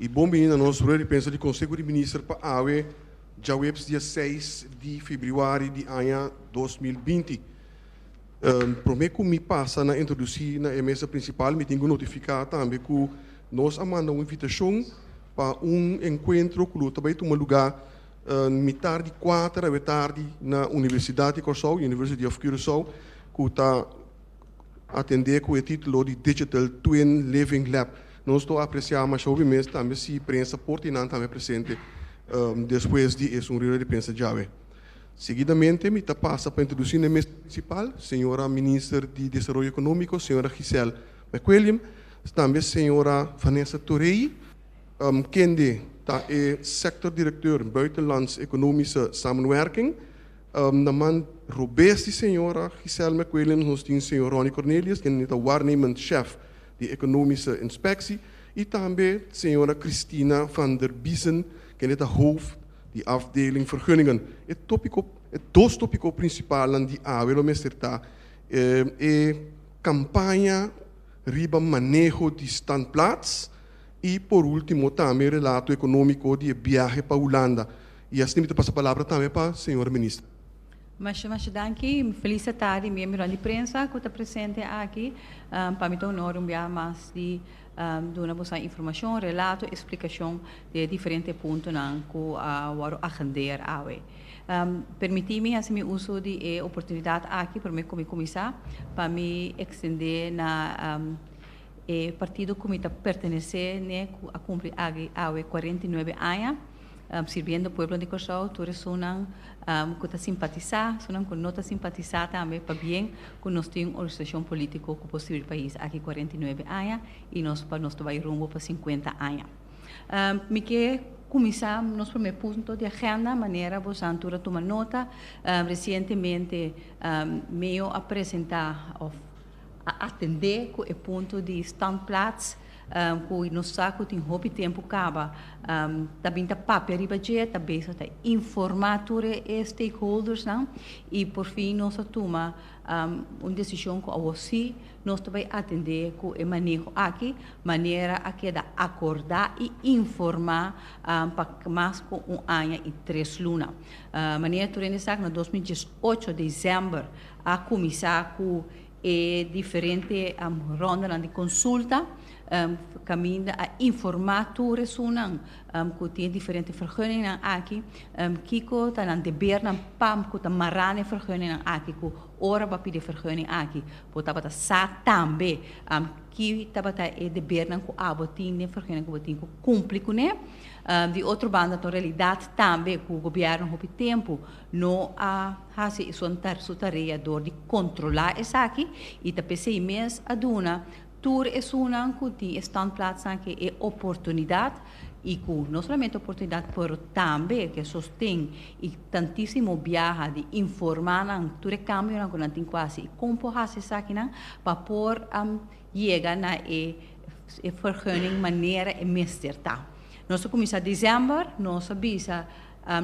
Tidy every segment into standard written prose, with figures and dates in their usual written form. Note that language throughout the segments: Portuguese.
E bom menino, nós pensa de Conselho de Ministros para a AWE, já o dia 6 de fevereiro de ano 2020. Prometo que me passa na introduzir na mesa principal, me tenho notificar também que nós mandamos uma invitação para encontro que também toma lugar metade de 4 da tarde na Universidade de Curaçao, University of Curaçao, que está atender com o título de Digital Twin Living Lab. Nós estamos apreciando, mas obviamente também se a imprensa pertinente também presente depois de esse reunião de imprensa de AWE. Seguidamente, me passa para introduzir na mesa principal, senhora Ministra de Desenvolvimento Econômico, senhora Giselle McWilliam, também senhora Vanessa Torrey, quem é sector diretor Buitenlands Economische Samenwerking, naman Robesti senhora Giselle McWilliam, nós temos senhor Ronnie Cornelius, quem é o waarnemend chef de Economische Inspectie, e também senhora Christina van der Biesen, quem é o hoofd de afdeling vergunningen. Het tópico principal de AWE, lo mesterta, é campanha riba manejo de standplaats e, por último, também relato econômico de viagem para a Holanda. E assim, me passa a palavra também para a senhora ministra. Mas danke, feliz tarde, membro de imprensa que está presente aqui, para me tornar mais de dar uma informação, relato, explicação de diferentes pontos que vão agendar a AWE. Permiti-me assim uso de oportunidade aqui para me começar, para me extender na partido que me pertenece a cumprir a AWE 49 anos. Sirviendo al pueblo de Curaçao, todos son que está simpatizar, son que no está simpatizar también para bien, que nos tiene una organización política que puede servir el país aquí 49 años y nos va rumbo para 50 años. Me que começar nosso primeiro ponto de agenda, maneira você antura tomar nota. Recentemente, me apresentar a atender o ponto de standplaats. Que no saco tem hobby tempo acaba também tá papel budget também está informar os stakeholders não e por fim nós toma uma decisão que você nós também atender com o manejo aqui maneira a que da acordar e informar para mais com ano e 3 lunas maneira turene saco na 2018 de dezembro a começar com diferente ronda de consulta caminha a informar toda pessoa que tem diferentes vergunningen aqui que está na deber na pam que está marrane vergunningen aqui que ora para pedir vergunning aqui pode estar sa também que está a deber na que abotin vergunning que abotin que cumpre com né de outra banda na realidade também que o governo houve tempo não a fazer sua tarefa de controlar isso aqui e também se mês a duna Tour é uma que standplaats que é oportunidade e que não somente oportunidade, mas também que sostém e tantíssimo viaja de informar não tour é cambio não que não tem quase como fazer isso aqui não para por chegar na vergunning maneira é mesterta. Nós começamos em dezembro, nós avisa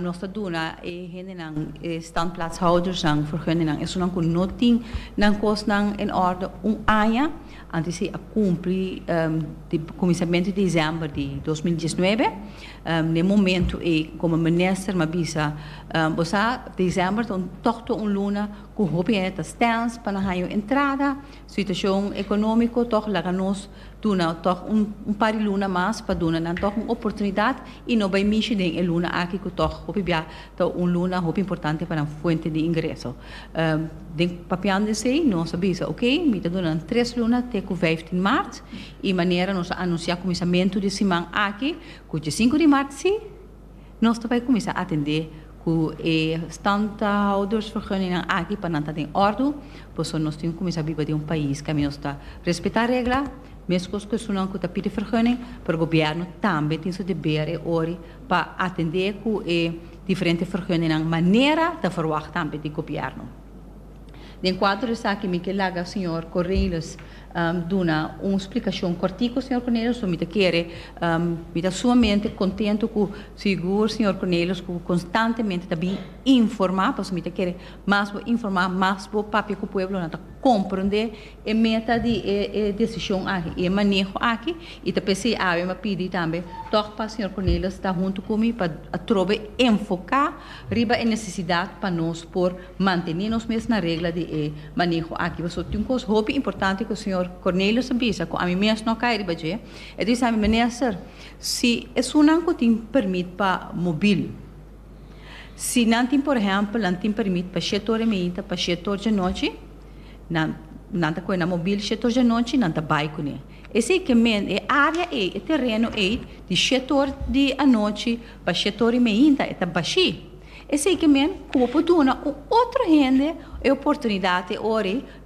nós duna gente nang standplaatshouders nang vergunning nang is nang kunoting nang kos nang in orde ano antes se cumprir de começamento de dezembro de 2019 no momento como minister me avisa você dezembro então tocht luna que hobby é stans para a entrada situação econômica toch lá nos duna toch par de luna mais para duna não toch uma oportunidade e não vai mexer em luna aqui que toch hobby bia então luna hobby importante para a fonte de ingresso de papiando sei nós avisa ok me duna 3 luna até com 15 maart e maneira nós anunciar começamento de semana aqui com 5 de março sim nós vai começar a atender com standhouders vergunningen aqui para não estar em ordem pois nós temos que começar a viver de país que nós está respeitar a regra mesmo que os não que pedir vergunning para o governo também tem seu dever e ori para atender com diferentes vergunningen maneira de verwacht também do governo. De enquanto está aqui, me que laga o senhor Correios dar uma explicação cortica, Sr. Cornelius, so me quer me está sumamente contente com o seguro, Sr. Cornelius, que constantemente também informar, porque me quer mais informar, mais para que o povo não compreender a meta de decisão aqui, e manejo aqui, e também se há uma pedir também, toque para o Sr. Cornelius estar junto comigo para trocar enfocar riba a necessidade para nós por manter-nos mesmo na regra de manejo aqui. Mas tem uma coisa muito importante que o Sr. Cornelius avisa, que a mim mesmo não cai riba, é dizer, a mim, minister, se é um que tem permite para mobil, se não tem, por exemplo, não tem permite para 7 horas e meia, para 7 horas de noite, não está com a mobil 7 horas de noite, não está bike, né? Esse que é área é terreno é de 7 horas de noite para 7 horas e meia, é baixo. Esse que como pode dar outra renda e oportunidade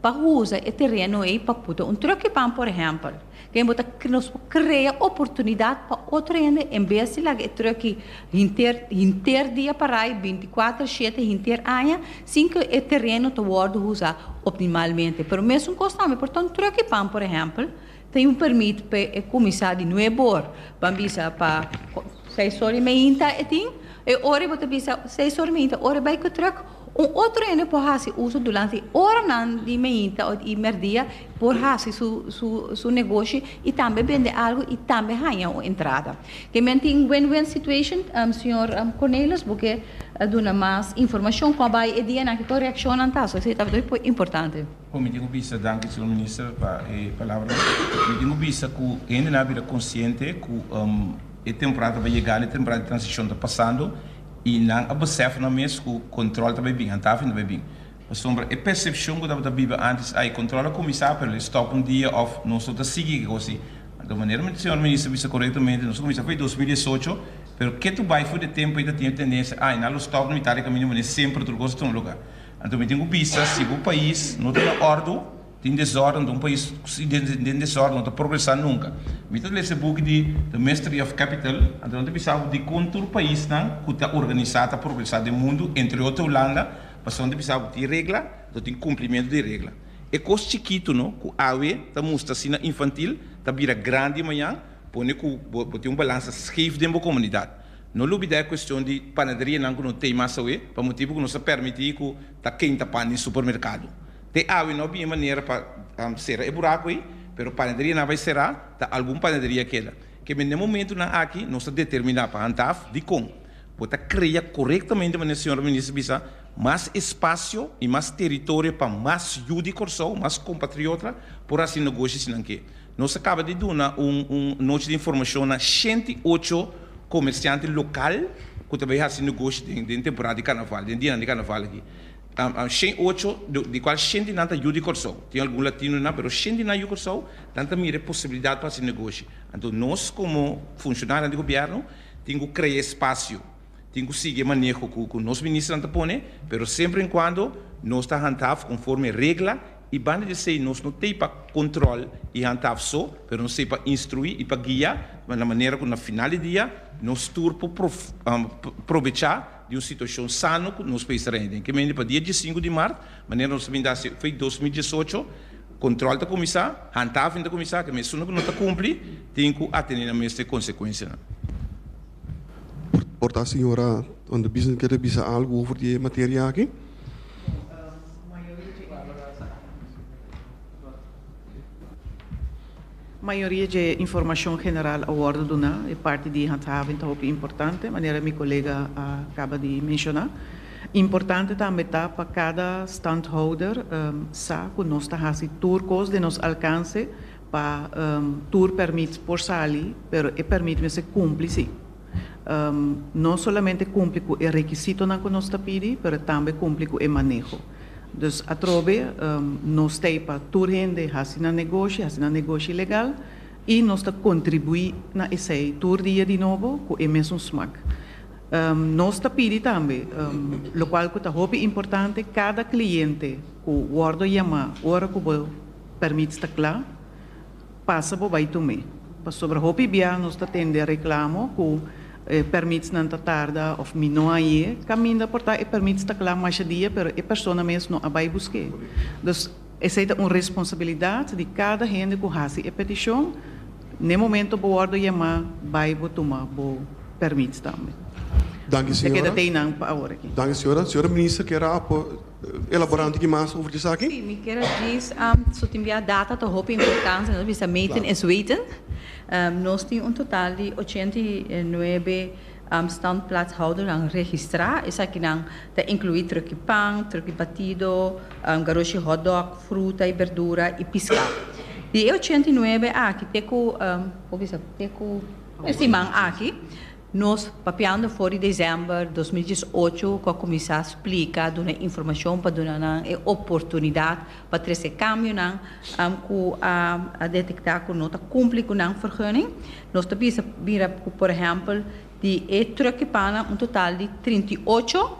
para usar o terreno é para puta truque pan, por exemplo, que nos cria oportunidade para outra renda em vez de lá truque inter dia para aí 24/7 inter anos, sem que o terreno te pode usar optimalmente. Pero mesmo constante, portanto truque pan, por exemplo, tem permite para começar de novo para 6 horas e meia e ora você pensa 6 horas e meia, ora vai que troca outro ano por fazer uso durante hora não de meia e merdia por fazer su negócio e também vender algo e também ganhar uma entrada. Que tem win-win situation, senhor Cornelius, porque dá mais informação com a e dia na que correção não está, isso é muito importante. Me digo bisa, danke senhor ministro para a palavra. Me digo bisa que ainda não é consciente que a temporada vai chegar, a temporada de transição está passando e não observa na mesma que o controle está bem, está bem. Mas sobre a percepção que estava viva antes, aí controla começar pelo stop um dia ou não só seguir assim. Da maneira que o senhor ministro disse corretamente, nós começamos foi 2018, mas que tu vai foi de tempo ainda tinha tendência, não stop no Itália caminho, mas sempre tu gosta de um lugar. Então, eu tenho vista se o país não tem ordem, tem desordem, um país tem desordem, não está progressando nunca. Então, esse book de The Mystery of Capital, então, eu pensava de quanto o país que está organizado, está progressado no mundo, entre outras Holanda, mas onde pensava de regra, então tem cumprimento de regra. É coisa chiquito, não? Que a AWE está mostrando assim infantil, está vira grande amanhã, põe que balança esquivo dentro da comunidade. Não lhe a questão de panaderia não tem mais para motivo que não se permite que está quente pan no supermercado. Tem não é maneira para ser é buraco aí, mas panaderia não vai ser tá alguma panaderia que no momento na aqui não se determina para antaf de como pode criar corretamente, mas senhor ministro bisa mais espaço e mais território para mais judi corso, mais compatriota por assim negócios não que. Nós acaba de dar noite de informação na 108 comerciante local que também faz negócio de temporada de carnaval, de dia de carnaval aqui. 108 de qual 100 não está de corso. Tem algum latino não, mas 100 não de corso, tanta mira possibilidade para esse negócio. Então nós como funcionários do governo temos que criar espaço, temos que seguir manejo com nós ministros não põe, mas sempre enquanto nós está handhaf conforme regra e banda de sei nós não tem para controle e handhaf só, mas não sei para instruir e para guiar, mas na maneira que na final do dia nós turpo aproveitar de uma situação sana que nós países rendem. Que para dia 5 de março, maneira nós foi 2018, controle da comissão, handhaf da comissão, que mesmo que não está cumpre, tem que atender a mesma consequência. Porta a senhora, onde quer dizer algo over die matéria aqui? Maioria de informação general a ordem do é parte de handhaving então é importante, maneira meu colega acaba de mencionar. Importante também tá para cada standholder sabe que nós está fazendo turcos de nos alcance para tour permite por salir, pero e permite me se cumprir sim. Não somente cumpre com o requisito que nós está pedindo, mas também cumpre com o manejo. Dus a trobe nós temos para tour gente fazer negócio legal e nós está contribuir na esse tour dia de novo com o mesmo smack. Nós está pedindo também, o qual que é importante, cada cliente que guarda chamar, hora que permite estar claro, passa por vai tomar. Para sobre hopi bia nós está tendo reclamo que permite não tarda ou não aí caminha portar e permite estar claro mais dia, pero a pessoa mesmo não vai buscar. Dus essa é uma responsabilidade de cada gente que faz a petição. No momento, o board chamar, vai tomar o permite também. Dank u, senhora. Dank u, senhora. Senhora ministra, quer elaborar um pouquinho mais over essa aqui? Sim, eu quero dizer, se eu tiver data, eu hoop importância, nós vamos meten e weten. Nós temos total de 89 standplaatshouders aan registrar. Is aqui não está incluído truque pão, truque batido, garoche hot dog, fruta e verdura e piscar. De 89 aqui, aqui, nós papiando fora de dezembro de 2018, com a comissão explica, dando informação para dar oportunidade para trazer câmbio, a detectar que não está cumprindo com a vergunning. Nós também vira, por exemplo, de truque para um total de 38,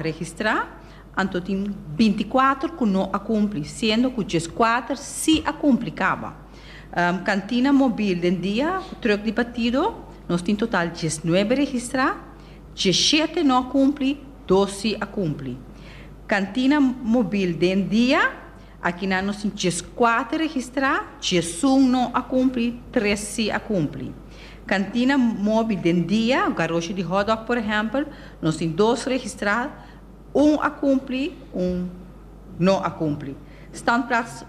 registrar, então tem 24 que não cumpre, sendo que 14 se cumplicava. Cantina móvel de dia, truque de batido, nós temos total de 19 registrados, 17 não cumpre, 12 cumpre. Cantina móvel de dia, aqui nós temos 14 registrados, 11 não cumpre, 13 cumpre. Cantina móvel de dia, garoche de hot dog, por exemplo, nós temos 2 registrados, 1 cumpre, 1 não cumpre. Standplaats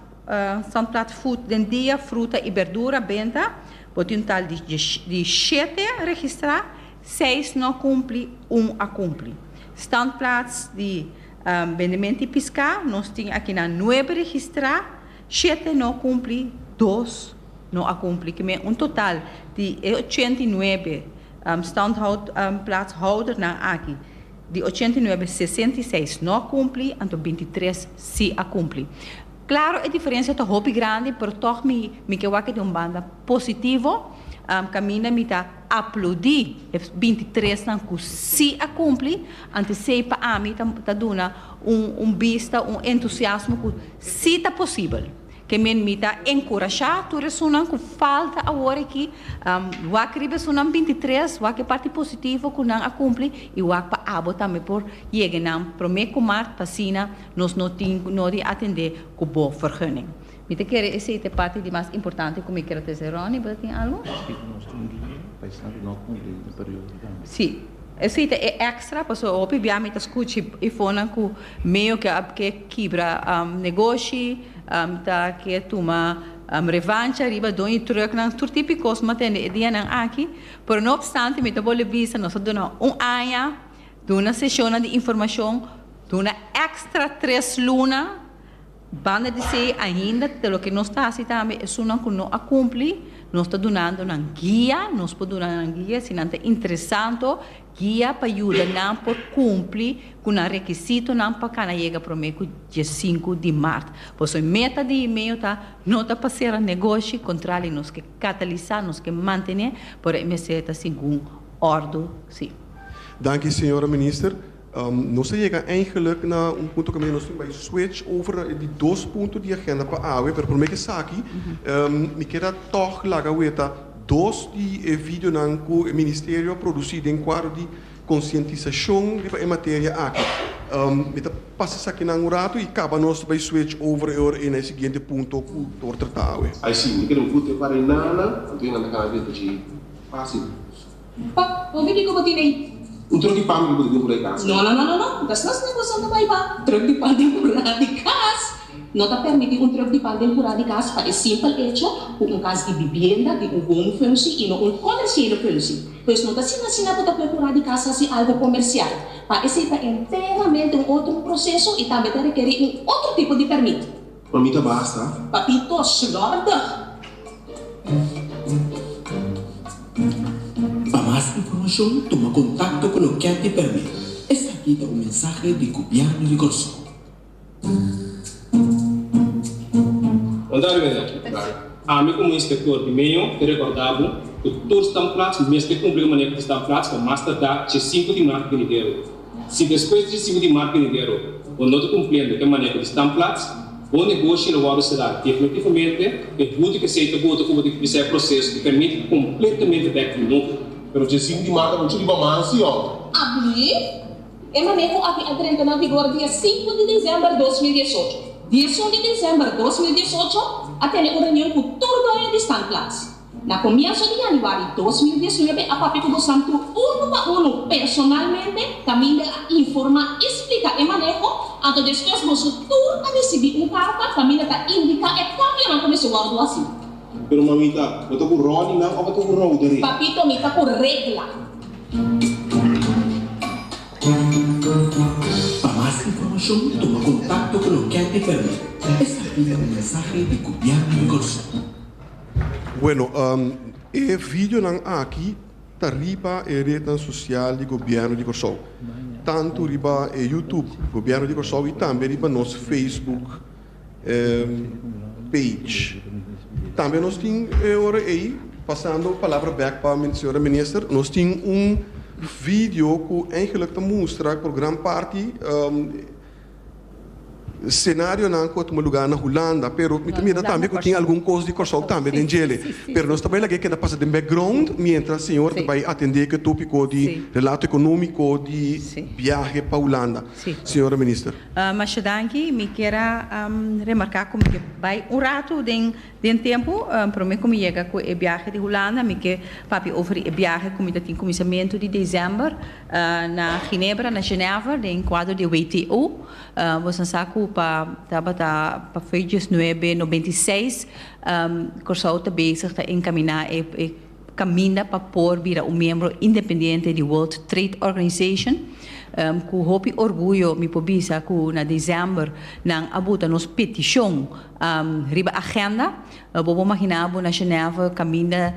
food de dia, fruta e verdura, venda, pode um total de 7 registrados, 6 não cumpre, 1 cumpre. Standplaats de vendimento e pescar, nós temos aqui 9 registrados, 7 não cumpre, 2 não cumpre, que é um total de 89 standplaatshouders aqui. De 89, 66 não cumpre, então 23 se cumpre. Claro, a diferença é muito grande, mas toch me que é uma banda positiva. Caminha me está aplaudir 23 não que se cumpre, antes sei para mim está dando vista, entusiasmo que se está possível. Que me está encorajar, tu ressonan que falta agora aqui, o que ressonan 23, o que parte positiva que não cumpre e o que para abo também por chegar não prometo mar pasina nós não de atender com boa vergunning. Me te quero essa é a parte de mais importante que me quero dizer, Ronnie, você tem algo? Sim. Essa é extra, porque eu obviamente escuto e fona que meio que quebra negócio, que toma revanche, arriba do e truque, não tudo típico, mas tem dia não aqui, mas não obstante, me tô vista, nós damos ano, uma sessão de informação, uma extra 3 lunas, banda de ser ainda, de lo que nós está assim também, é uma que não cumpre, nós está dando uma guia, nós podemos dar uma guia, se não é interessante, guia para ajudar não por cumprir com o requisito não para que não chegue para o dia 5 de março. Por isso, a meta de e-mail não está para ser negócio, contrário, nós que catalisar, nós que manter, por MSC está segundo ordem, sim. Dank u, senhora minister. Nós chegamos eigenlijk naar een punt que nós temos switch over de 2 pontos de agenda para a AWE, mas por que aqui, me quero toch laga weta 2 de vídeo que o Ministério produzido em quadro de conscientização em matéria aqui. Me passa aqui na rato e acaba nós vai switch over em seguinte ponto que o tratado. Aí sim, me quero muito para nada, eu tenho na cabeça de fácil. Pa, o vídeo que eu botei aí. O truque de pão que eu por aí casa. Não. Das nossas negociações vai para truque de pão temporário de casa. Não está permitindo truque de pão temporário de casa para simples hecho, com casa de vivenda, de bom função e não comercial função. Pois não está assinando para temporário de casa assim algo comercial. Para esse é inteiramente outro processo e também requer outro tipo de permito. Para mim tá basta. Papito, sorda. Para mais informação, toma contato com o que te permite. Esta aqui é o mensagem do governo de Corso. A mim como inspetor de meio, te recordava que todos os standplats, mesmo que cumprir a maneira de standplats, que master dá de 5 de março de dinheiro. Se depois de 5 de março de dinheiro, ou não cumprindo a maneira de standplats, o negócio não vai será definitivamente é muito que seja muito como de ser processo que permite completamente back no. Pero de 5 de março não tive mais assim, ó. Abrir? El manejo aquí entra en vigor día 5 de diciembre de 2018. 10 de diciembre de 2018, a tener una reunión con todo el Stan Plaza. Na comienzo de januario de 2019, a papi como santo uno a uno personalmente también informa, explica el manejo, antes después vosotros a recibir una carta, también está indica el cambio en como se guarda así. Pero mamita, ¿no te ocurrió ni nada? ¿O te ocurrió? Papito, me está por regla. Para más información, toma contacto con los que te permiten. Esta es un mensaje de Gobierno de Corsão. Bueno, el vídeo aqui está riba a rede social do governo de Corsão. Tanto riba a YouTube, governo de Corsão, e também riba nosso Facebook page. Também nós temos agora aí, passando a palavra back para a senhora ministra, nós temos vídeo que eigenlijk mostra que por grande parte cenário não enquanto um lugar na Holanda, pero também que tinha algum coisa de Corsão também em Gele. Pero nós também lá que ainda passa de background, mientras o senhor vai atender que tópico de relato econômico de viagem para a Holanda. Senhora ministra. Mas danke, me quero remarcar como que vai rato de tempo para mim como chega com a viagem de Holanda, me que papi over a viagem como tem começamento de dezembro na Ginebra, na Geneva, em quadro de WTO. Você sabe para feiras 996, Corsão está bezig te encaminhar caminha para pôr vir membro independente da World Trade Organization. Com hopi orgulho me pobisa que na dezembro nang abuta nos petição riba agenda bobo imaginava na Geneva caminha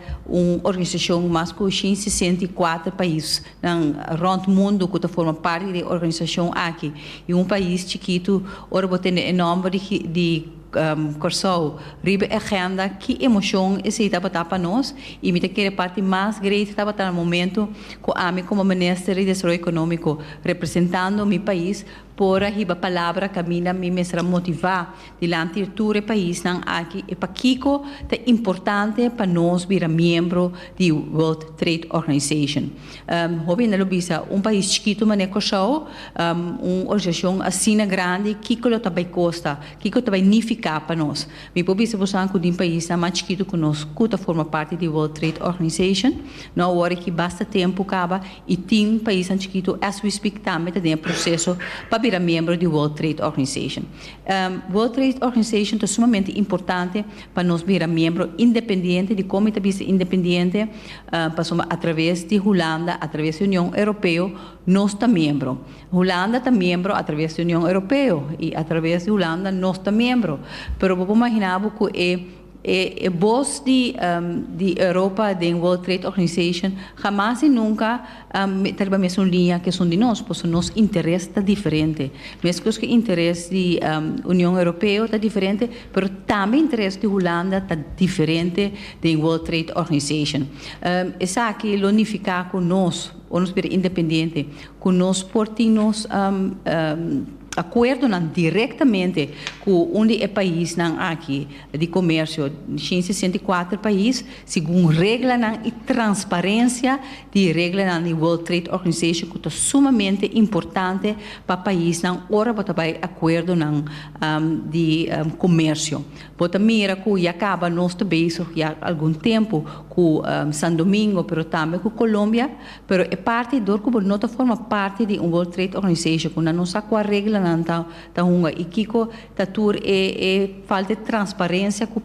organização mais que 164 países nang rond mundo que forma parte da organização aqui e país chiquito ora botem nome de Corsão, riba agenda, que emoção esse estava para nós e me querer parte mais grande estava no momento que a mim como ministro de Desenvolvimento Econômico representando meu país por a palavra caminha me mestra motivar diante de todo o país não aqui e para Kiko é importante para nós vir membro da World Trade Organization. Houve na Lubisa país chiquito mas é Corsão, organização assim grande Kiko lo também custa, Kiko também significa para nós. Me pobisa você que um país mais chiquito que nós que forma parte da World Trade Organization, não hora que basta tempo acaba e tem país chiquito as we speak também tem processo para vir membro da World Trade Organization. World Trade Organization é sumamente importante para nós vir membro independente de comitê independente passamos através de Holanda, através da União Europeia, nós estamos membro. Holanda está membro através da União Europeia e através de Holanda nós estamos membro. Pero vou imaginar que a voz de Europa, da World Trade Organization, jamais e nunca terá a mesma linha que são de nós, porque nosso interesse está diferente. Mesmo que o interesse da União Europeia está diferente, mas também o interesse de Holanda está diferente da World Trade Organization. Isso aqui é unificar com nós, ou nos independente, com nós portinhos acordo diretamente com país aqui de comércio, 164 países, segundo regras e transparência de regras da World Trade Organization, que é sumamente importante para o país, ora para o acordo de comércio. Bota mira que acaba nós também há algum tempo com São Domingo, mas também com Colômbia, mas é parte do que não forma parte de World Trade Organization, que não sabe qual regra e Kiko tatur falta de transparência com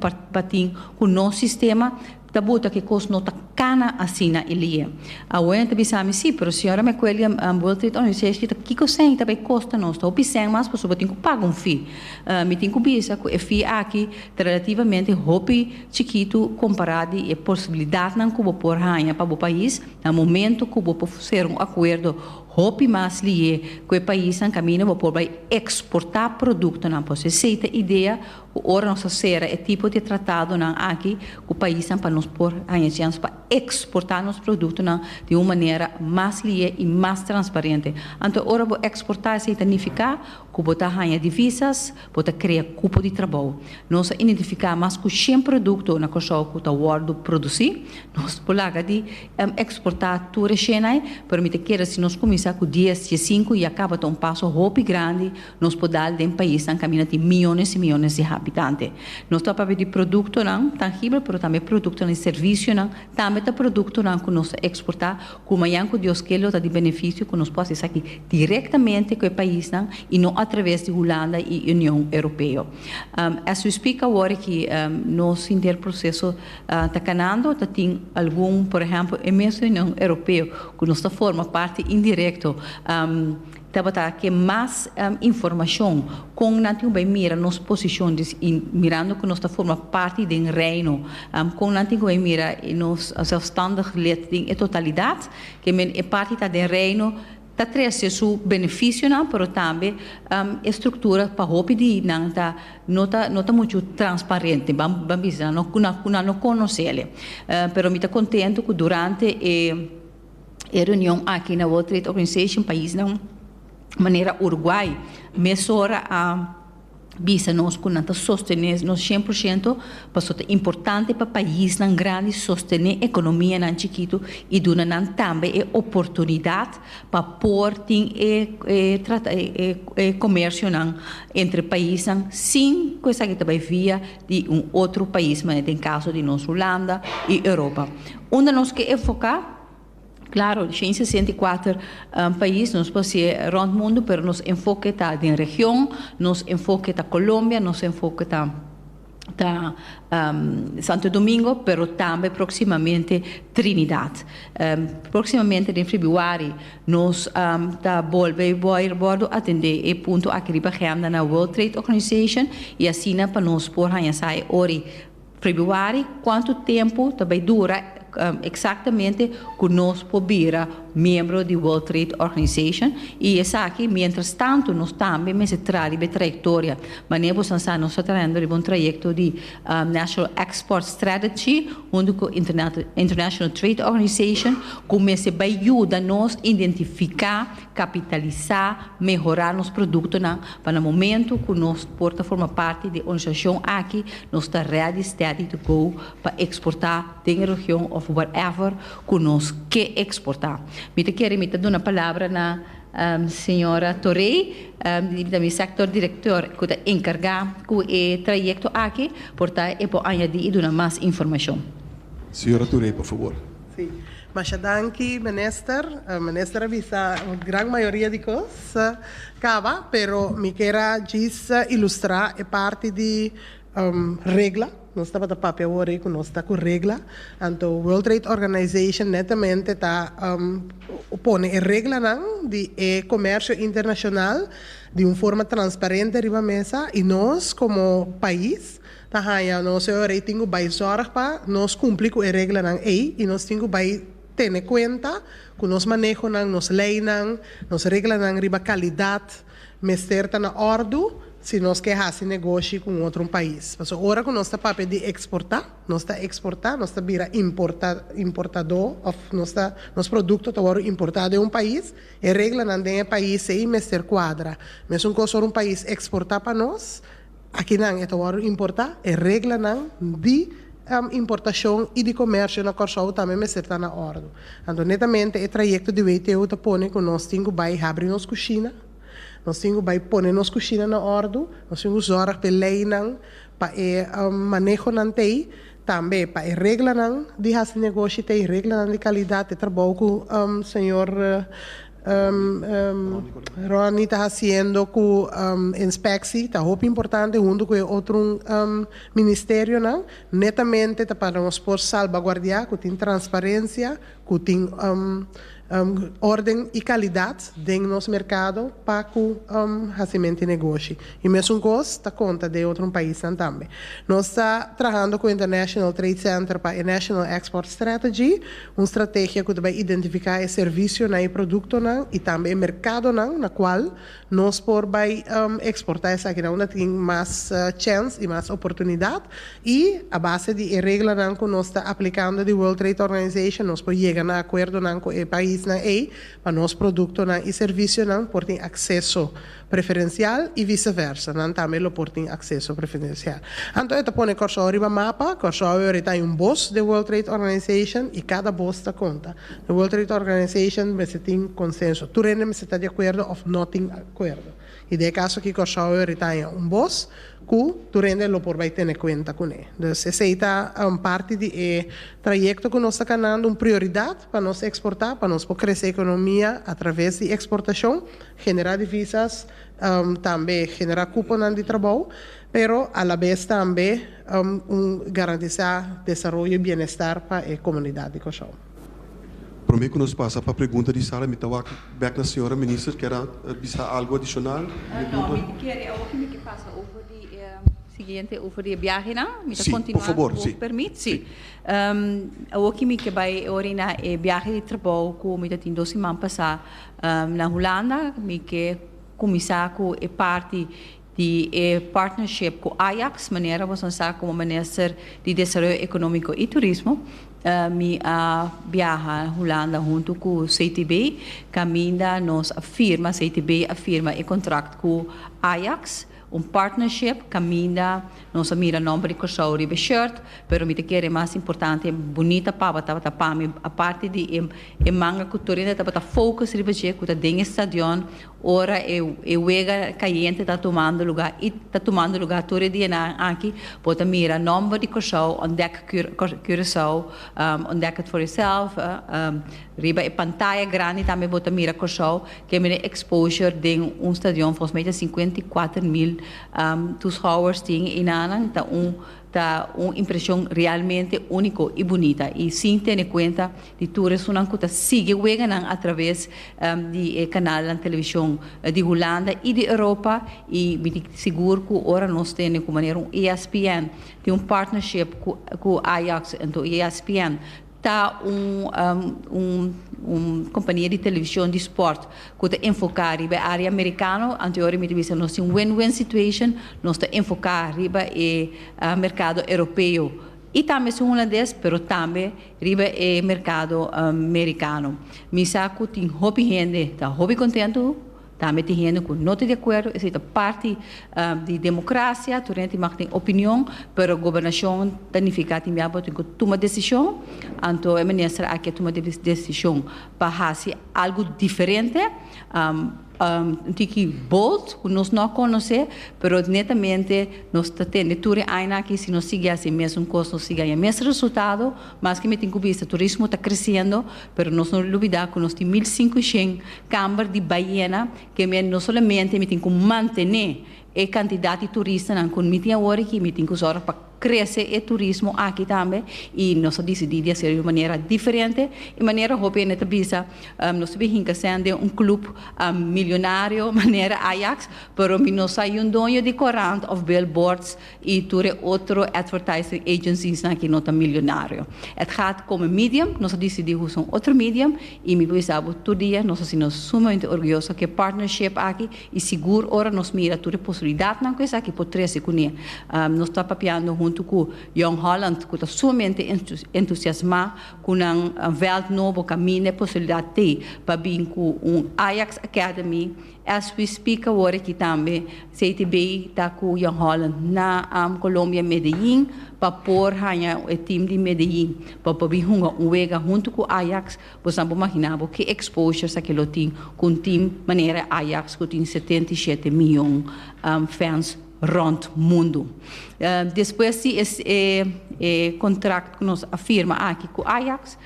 o nosso sistema da bota que cos nota cana assina ele. A outra também sabe sim, mas a senhora me coelha World Trade Organization que Kiko sem também costa nós, o piseng mas pessoa tem que pagar fee. Me tem que bisa que fee aqui relativamente hopi chiquito comparado e possibilidade não que por ranha para o país, no momento que vou fazer acordo hopi mais lié que o país em caminho para exportar produto não pode ser a ideia ora nossa será é tipo de tratado não aqui que o país para nos por a chance para exportar nos produtos não de uma maneira mais lié e mais transparente. Então ora vou exportar significa que bota ganha divisas, bota cria cupo de trabalho. Nós identificar mais que 100 produtos na Kosovo que está world produzir, nós polaga de exportar tudo China, permite que se nós começar com 10, 5 e acaba de passo roupa grande, nós podemos dar um país que caminha de milhões e milhões de habitantes. Nós estamos para de produto não tangível, mas também produto de serviço não, também produto não que nós exportar, como amanhã que Deus quer de benefício que nós possamos aqui diretamente com o país não e não através de Holanda e União Europeia. As we speak agora que nós em processo está canando, tem algum, por exemplo, a mesma União Europeia que nós forma parte indireta para que mais informação com nanti bem mira nos posições mirando que nós forma parte do reino com nanti bem mira nos zelfstandig lid em totalidade que é parte do reino está trazendo seu benefício não, mas também estrutura para roupa de não tá muito transparente, vamos dizer não conhece ele, pero me está contento que durante a reunião aqui na World Trade Organization país não maneira Uruguai, mesora a bisa nós com nanta sostener nós 100% passou é importante para país não grande sostener economia não chiquito e dona não também é oportunidade para pôr comércio não entre países não sem coisa que também via de outro país, mas em caso de nós Holanda e Europa. Onde nós que focar claro, 164 países, nós podemos ir rond o mundo, mas nosso enfoque está na região, nosso enfoque está na Colômbia, nosso enfoque está Santo Domingo, mas também proximamente Trinidad. Proximamente em februário, nós volvemos a atender o ponto aqui na World Trade Organization e assim para nós por sair ori februário, quanto tempo também dura exatamente que nós podemos membro do World Trade Organization e essa aqui, mientras tanto, nós também me traz a trajetória, mas nós estamos trazendo um trajeto de National Export Strategy, onde o International Trade Organization começa a ajudar-nos a identificar, capitalizar, melhorar os produtos para o momento que nós forma parte da organização aqui, nós estamos ready, steady to go para exportar da região ou whatever que nós quer exportar. Me quero dar uma palavra na senhora Torrey, do sector diretor que está encarregado com o trajeto aqui, portanto, é para añadir mais informação. Senhora Torrey, por favor. Sim. Mas danke, minister. Minister avisa a grande maioria de coisas, acaba, pero me quero ilustrar a parte de regra. Nós estamos a papel agora que nós está com regra. Então, World Trade Organization netamente está põe a regra de comércio internacional de uma forma transparente riba mesa e nós como país nós agora temos que zorgar para nós cumprir com a regra aí e nós temos que ter conta que nós manejamos, nós leis, nós regras riba qualidade, mestre está na ordem. Se nós queremos fazer negócio com outro país. Mas agora que nós estamos papel de exportar, nós estamos vira importador, nosso produto está agora importado em país, e a regra não tem país aí, mestre quadra. Mas um coisa um país exportar para nós, aqui não é agora importar, a regra não de importação e de comércio na Kosovo também está na ordem. Então, netamente, o trajeto de WTO está pondo que nós temos que abrir nossa cozinha. Nós temos que pôr nossa cozinha na ordem, nós temos que usar para lei, para o manejo também para a regra de fazer negócio, a regra de qualidade de trabalho que o senhor Ronnie está fazendo com inspeção, está muito importante, junto com outro ministério, netamente para nós por salvaguardar, que tem transparência, que tem ordem e qualidade dentro do nosso mercado para o fazimento de negócio. E mesmo coisa está conta de outro país também. Nós estamos trabalhando com o International Trade Center para a National Export Strategy, uma estratégia que vai identificar o serviço e produto e também o mercado na qual nós podemos exportar essa aqui, onde tem mais chance e mais oportunidade e a base de regra que nós estamos aplicando da World Trade Organization, nós podemos chegar a acordo com o país país na para nos produtos e serviços não portem acesso preferencial e vice-versa, não também lo portem acesso preferencial. Então, eu põe corso riba mapa, corso tem boss da World Trade Organization e cada boss está conta. The World Trade Organization você tem consenso. Tu rende me está de acordo ou não tem acordo. E de caso que corso tem boss, que tu rende lo por vai ter conta com ele. Então, essa é parte do trajeto que nós estamos dando prioridade para nós exportar, para nós crescer a economia através de exportação, generar divisas, também generar cupom de trabalho, pero a la vez também garantizar desenvolvimento e bem-estar para a comunidade de Cochão. Prometo que nos passa para a pergunta de Sara, me estava back na senhora ministra, quer dizer algo adicional? Não, me quer o que passa over seguinte over de viagem, me sim, continuar, por favor, sim. Permite? Sim. O que me vai orinar é viagem de trabalho que me tem 2 semanas passar na Holanda, me que começar com a parte de partnership com Ajax, maneira você sabe como ministro de Desenvolvimento Econômico e Turismo, me viaja a Holanda junto com o CTB, caminha nos afirma, CTB afirma o contrato com Ajax, partnership, caminha, nós mira nome de Cochão Ribe Shirt, pero me quer mais importante, bonita para a parte de manga cultura, tá focus Ribe Shirt, que tá dentro do estadion, ora wega caliente está tomando lugar todo dia aqui, pode mira nome de Cochão, onde Curaçao, onde it for yourself, riba e pantalla grande também pode mira Cochão, que é exposure de estadion, volgens mij 54.000 toeschouwers tem e nada, tá impressão realmente única e bonita e sim ter em conta de turismo que tá sigue wegando através de canal na televisão de Holanda e de Europa e me seguro que agora nós temos como maneira ESPN tem partnership com Ajax então ESPN tá companhia de televisão de esporte que está enfocada na área americana, anteriormente nós temos win-win situation, nós está enfocada no mercado europeu e também holandês, mas também no mercado americano. Me saco tem hobby gente, está hobby contento, também tem gente que não está de acordo, é parte de democracia, tu gente tem opinião, mas a governação significa que tem que tomar decisão, então a ministra aqui toma decisão para fazer algo diferente, que bold, que nós não conhecemos, mas netamente nós temos tudo aqui, se nós seguimos assim mesmo coisa, nós seguimos o mesmo resultado, mas que me tem que ver, o turismo está crescendo, mas nós não olvidamos que nós temos 1.500 câmaras de baiana, que não somente me tem que manter a quantidade de turistas, não me tem agora que me tem que usar para crescer o turismo aqui também e nós decidimos fazer de maneira diferente e maneira hobby nesta bisa nós vimos sendo clube milionário maneira Ajax, pero nós aí dono de 40 of billboards e tudo outro advertising agencies que não está milionário. Het gaat como medium, nós decidimos usar outro medium e me pensava todo dia nós assim nós sumamente orgulhosos que partnership aqui e seguro ora nós mira toda possibilidade não coisa aqui por 3 segundos nós está papiando junto com Young Holland, que está sumamente entusiasmado com um novo caminho, possibilidade para vir com Ajax Academy. As we speak agora aqui também, CTB está com Young Holland na Colômbia, Medellín, para pôr o time de Medellín, para vir junto com Ajax, você pode imaginar que exposure que ele tem com o time maneira Ajax, que tem 77 milhões fans rond mundo. Depois esse contrato que nós afirma aqui com Ajax,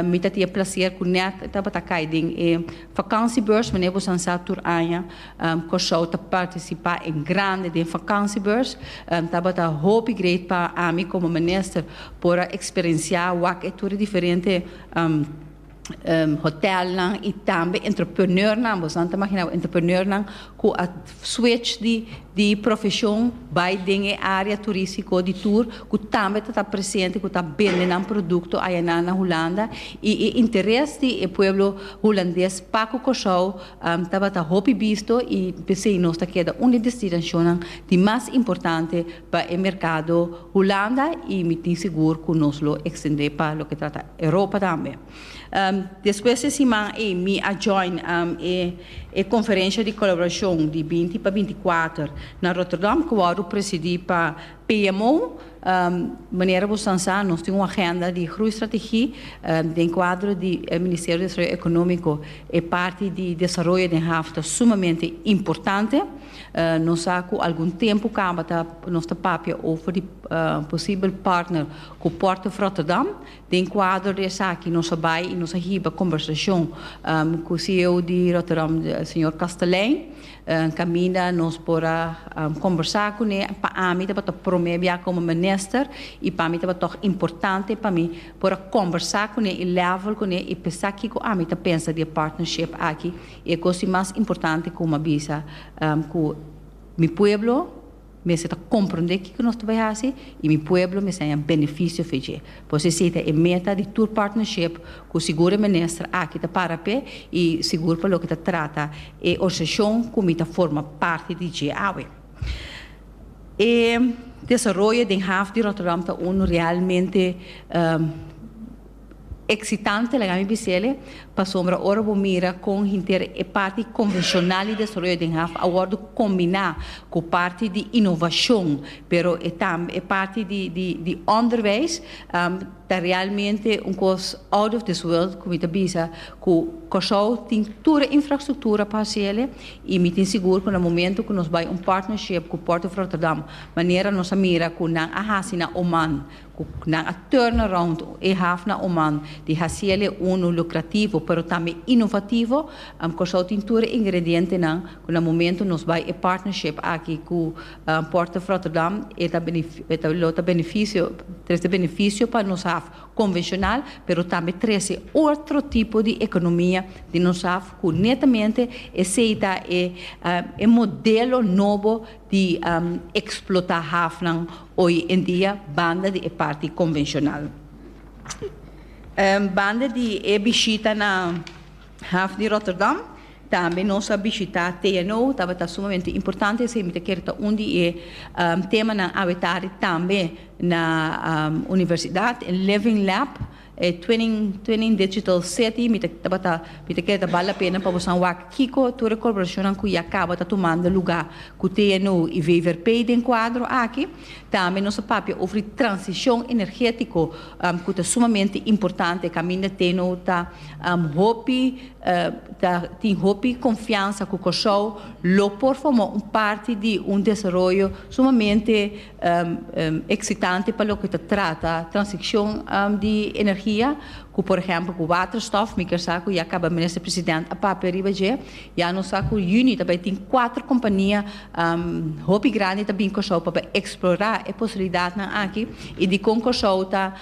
me tinha prazer com net estava em vakantiebeurs, mas você sabe tur anja, Cochão tá participar em grande de vakantiebeurs, estava tá hobby great para a mim como ministro por experienciar o que é tudo diferente hotel e também entrepreneur você não imagina entrepreneur com a switch de profissão vai dentro da área turística de tour que também está presente que está vendendo um produto aí na Holanda e interesse do povo holandês para o Cochão estava hobby visto e pensei nós está queda uma destinação de mais importante para o mercado Holanda e me tem seguro que nós lo extender para o que trata Europa também. Depois de semana, me adjoin a conferência de colaboração de 20 para 24 na Rotterdam, que eu presidi para PMO. Maneira Bostança, nós temos uma agenda de groeistrategia de enquadro do Ministério do Desenvolvimento Econômico e parte de desenvolvimento de hafta sumamente importante. Nós há algum tempo que nós papia over possível partner com o Porto de Rotterdam, de enquadro dessa aqui nós vai e nós riba conversação com o CEO de Rotterdam, o Sr. Castellijn. Caminha nós para conversar com ele para mim para promover como ministro e para mim é importante para mim para conversar com ele e levar com ele e pensar que a mim pensa de partnership aqui é a coisa mais importante como avisa com meu povo me se compreender que nós estamos fazendo e meu povo me se benefício fazer. Você se é meta de tour partnership com o seguro ministro aqui da Parapé e seguro para o que trata e organização como forma parte de GAW. E desenvolvimento de haf de Rotterdam está realmente excitante la gami bisele pa sombra ora bomira com inter e parte convencional de desenvolvimento de haf aguardo combinar com parte de inovação pero é parte de onderwijs tá realmente coisa out of this world como está bisa com coisa tem toda infraestrutura para ele e me tem seguro que no momento que nós vai partnership com o Porto de Rotterdam maneira nossa mira com na ahasina Oman na turnaround e hafna Oman de hasele lucrativo pero também inovativo coisa tem toda ingrediente na no momento nós vai partnership aqui com o Porto de Rotterdam e tá benefício para nós convencional, pero também traz outro tipo de economia de nós que netamente aceita é modelo novo de explotar hafnan hoje em dia banda de parte convencional. Banda de visita na haf de Rotterdam também nossa visita TNO estava sumamente importante se me quer onde é tema na habitar também na universidade Living Lab Twinning Digital City me quer vale a pena para você Kiko toda a colaboração que acaba tomando lugar com o TNO e VVRP de enquadro aqui também nosso papel oferece transição energética que é sumamente importante caminho TNO tem confiança com o Cochou lo por formar parte de desenvolvimento sumamente excitante para o que trata transição de energia que por exemplo com waterstof me quer saber que acaba o ministro presidente a papel ribaje já não sabe que o Uni também tem 4 companhias hobby grande também Cochou para explorar a possibilidade aqui e de concurso está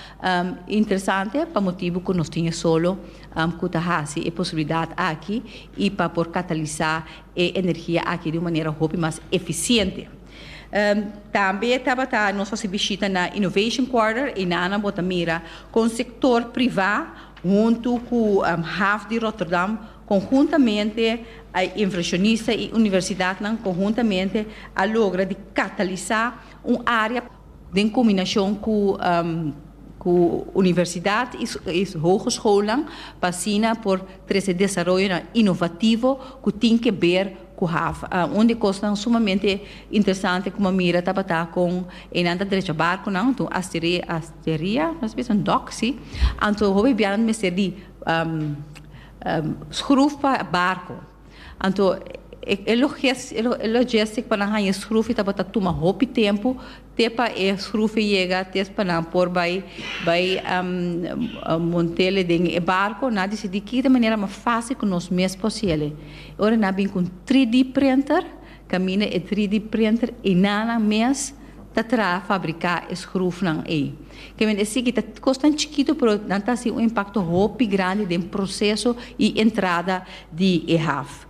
interessante para motivo que nós tínhamos solo que está a possibilidade aqui e para por catalisar a energia aqui de uma maneira hobby mais eficiente. Também estava nossa visita na Innovation Quarter e na Botamira com o setor privado junto com o HAF de Rotterdam conjuntamente a inversionista e universidade conjuntamente a logra de catalisar uma área de combinação com universidade e hogescholen passina por esse desenvolvimento inovativo que tem que ver com HAF, onde coisa sumamente interessante como a mira estava com enanda direito barco não, então asteria, nós pensamos doxy, então houve bem me ser de schroef para barco, então logística para a schroef estava toma hopi tempo tepa schroef chega tepa na por vai montele de barco na decidi que de maneira mais fácil que nós mesmos possível ora na bem com 3D printer camina e 3D printer e nana mês tá fabricar schroef não é que me disse que custa chiquito pero não tá assim impacto hopi grande de processo e entrada de EHAF.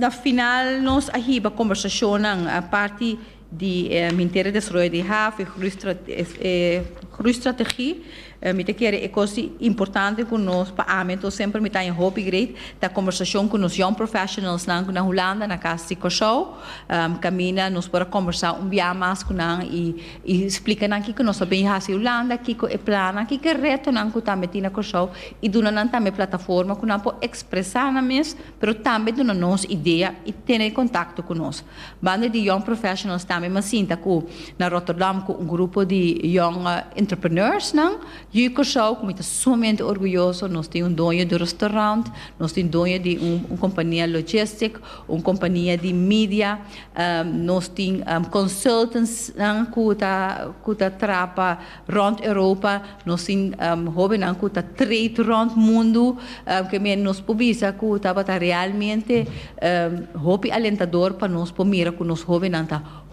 Na final, nós arriba conversação a parte de Ministério de Desenvolvimento de HAF e Groeistrategie me te quer é coisa importante com nós para a então sempre me tem hope great da conversação com os young professionals na Holanda na casa de show caminha nós para conversar dia mais com e explica nan que nós bem a Holanda que é plano que reto nan que também tem na show e dona nan também plataforma que não pode expressar na mes pero também dona nos ideia e ter contato com nós banda de young professionals também mas sinta que na Rotterdam com grupo de young entrepreneurs não e que show como está somente orgulhoso nós temos dono de restaurante nós temos dono de companhia logística companhia de mídia nós temos consultants que está trapa rond Europa nós temos jovens que está trade rond mundo que nos publica que está realmente hope alentador para nós para mirar com nós jovens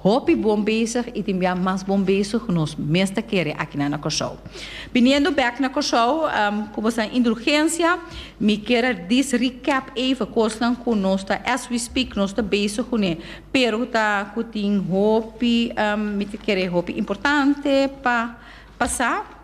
hope bom bezig e também mais bom bezig nós mesmo querem aqui na show. Vindo back na show, como essa indulgência, me quero recap even coisas que nós está as we speak nós está bezig com ele, pero tá que tem hope, me quero hope importante para passar.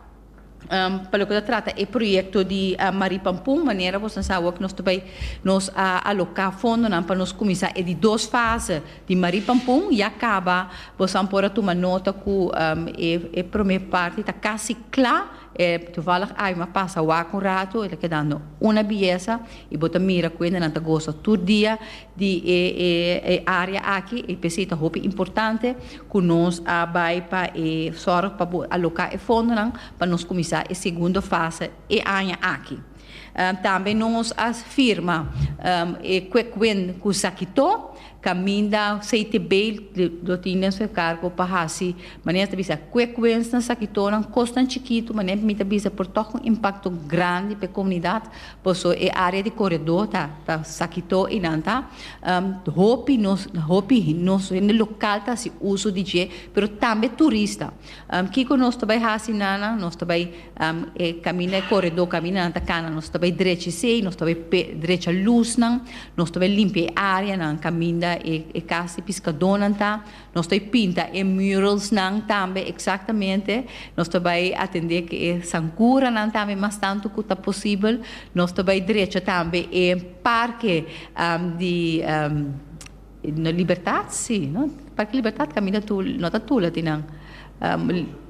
Para o que trata é projeto de Maripampum, maneira você sabe que nós também nos alocar fundo para nós começar é de 2 fases de Maripampum e acaba você pode tomar nota que é primeira parte está quase claro toevallig mas passa o com rato ele que dando uma beleza e bota mira quando não gosta todo dia de área aqui e precisa hope importante que nós vai para sorte para alocar fundo para nós começar a segunda fase e aqui também nós as firma Quequen que Sakito caminha CTB do tinha seu cargo para assim maneira de bisa Quequen na Sakito não custa chiquito maneira de bisa por todo impacto grande para a comunidade por isso é área de corredor tá Sakito e nanta hope nos no local tá se uso de je pero também turista que nós também assim nós também caminha corredor caminha nanta cana nós também direito sei nós também direito luz não nós também limpa a área não caminha e casa pescador não tá nós também pinta e murals não também exatamente nós também atender que é sancura não também mas tanto que tá possível nós também direito também é parque de na Liberdade sim não parque Liberdade caminha tu nota tu lá tinang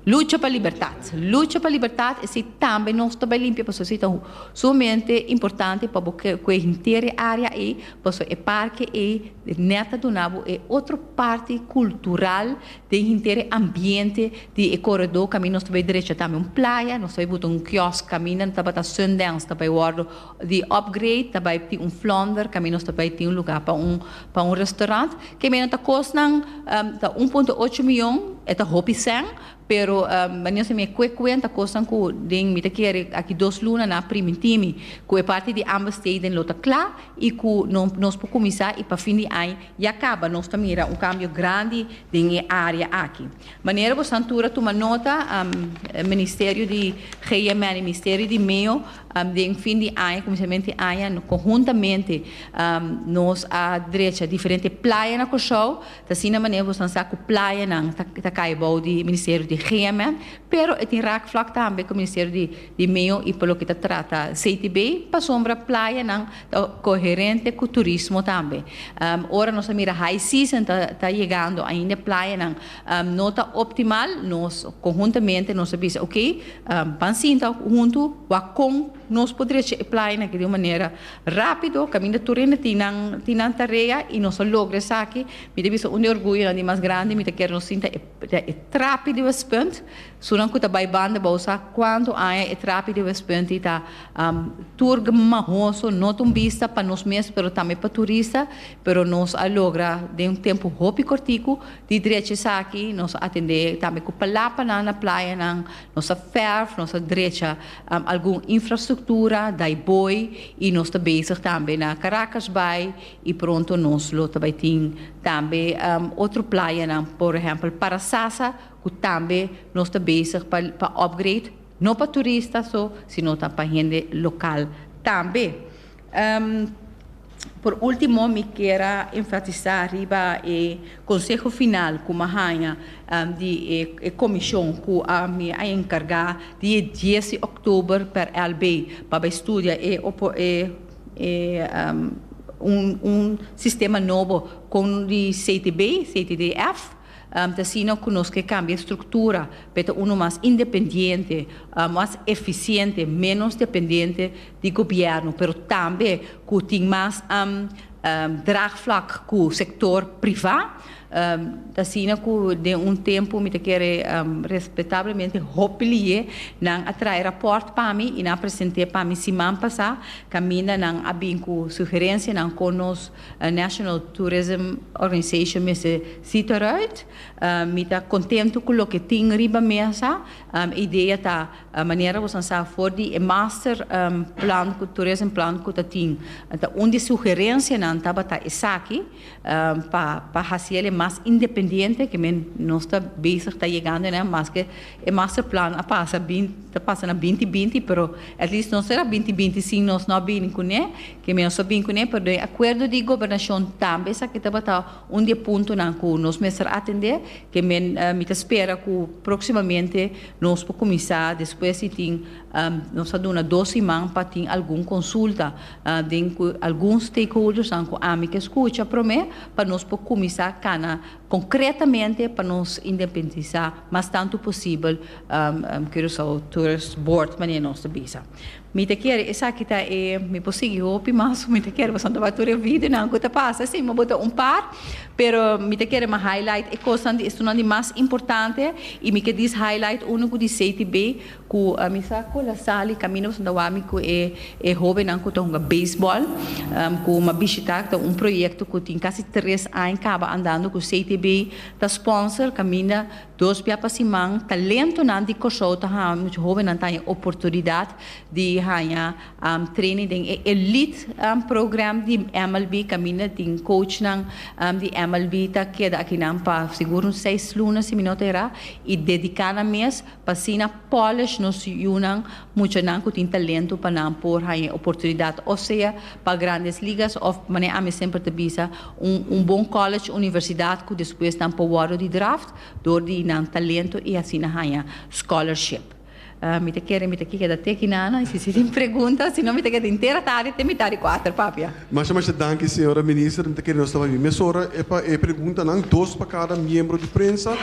luta para a liberdade e também nós também limpa para a sociedade somente importante para que inteira área e para o parque e neta do nabo é outra parte cultural de inteiro ambiente de corredor caminho nós também direito também praia nós também botar quiosque caminho também Sundance também guardo de upgrade também tem Flounder caminho nós também tem lugar para restaurante que menos tá custa 1.8 milhão é hopi sang pero manhã se me cuenta coisa que den me quer aqui 2 lunas na primitimi que é parte de ambas em lota clara e que nós por começar e para fim de ano e acaba nós também cambio grande em área aqui maneira você antura toma nota Ministério de GMN Ministério de Meio de fim de ano começamento de ano conjuntamente nós a direita diferente praia na show assim na maneira você sabe que praia não tá caibo de Ministério de GMN, pero tem raak vlak também com o Ministério de Meio e pelo que trata CTB, para sombra praia não coerente com o turismo também. Ora nossa mira high season tá chegando ainda praia não nota optimal nós conjuntamente nós sabemos ok pansinta junto com nós poderíamos praia naquela de maneira rápido caminho turista tinang tarefa e nós logra isso aqui me deve ser orgulho de mais grande me quer nos sinta rápido punt zolang que bij banden bousa quando é rápido punt e tá tour mahoso não vista para nós mesmos pero também para turista pero nós logra de tempo hopi cortico de direito aqui nós atender também com palapa na praia nossa ferf nossa direita alguma infraestrutura daí boi e nós está bezig também na Caracas Bay e pronto nós lo também tem também outra praia por exemplo para Sasa que também nós está bezig para upgrade não para turistas só sino para gente local também Por último, me quero enfatizar riba o Conselho Final, como a de comissão que me encargar de 10 de outubro para LB, para estudar sistema novo com o CTB, CTDF, assim conosco que cambia a estrutura para mais independente, mais eficiente, menos dependente do governo, mas também que tem mais draagvlak com o setor privado. Assim que de tempo me quer respeitavelmente hoppelie nang atrai rapport para mim e na apresentei para mim semana passada caminha nang abin com sugerência nang conos National Tourism Organization me se cita eruit me tá contento com o que tem riba mesa ideia tá a maneira você sa for die master plan com tourism plan que tá tem então onde sugerência nang tá bata isaki para fazer mais independente que não está bezig está chegando né mas que o master plan passa na 2020 pero at least não será 2020 sim nós não bem com né que me só bem com né pero de acordo de governação também sa que tá bata onde ponto na que nós me será atender que me espera que proximamente nós por começar depois se tem nós dá 2 semanas para ter alguma consulta de alguns stakeholders que a mim que escuta para mim para nós por começar concretamente para nos independizar mais tanto possível que o Tourist Board maneira nossa bisa. Me te quer essa que tá me possível opi mas me te quer bastante bater vídeo não que tá passa assim me bota par pero me te quer uma highlight e coisa de isso não é mais importante e me que diz highlight único de CTB que a misa com a sala caminho da wami que é jovem não que toca baseball com uma visita projeto que tem quase 3 anos acaba andando com CTB da sponsor caminha 2 para cima talento não de coxo tá muito jovem não tem oportunidade de ganhar training em elite program de MLB caminha tem coach não de MLB tá que daqui não para seguro 6 lunas se minuto era e dedicar na mês para sina polish nos unang muito não que tem talento para não por ganhar oportunidade ou seja para grandes ligas ou maneira a me sempre te bisa bom college universidade que depois não para de draft door de não talento e assim ganhar scholarship. Me te quer da tequinana, se tem perguntas, se não me te quer inteira tarde, te me tarde 4, papia. Mas danke, senhora ministra, me te quer nós estava aí. Mesora é pergunta não 2 para cada membro de prensa.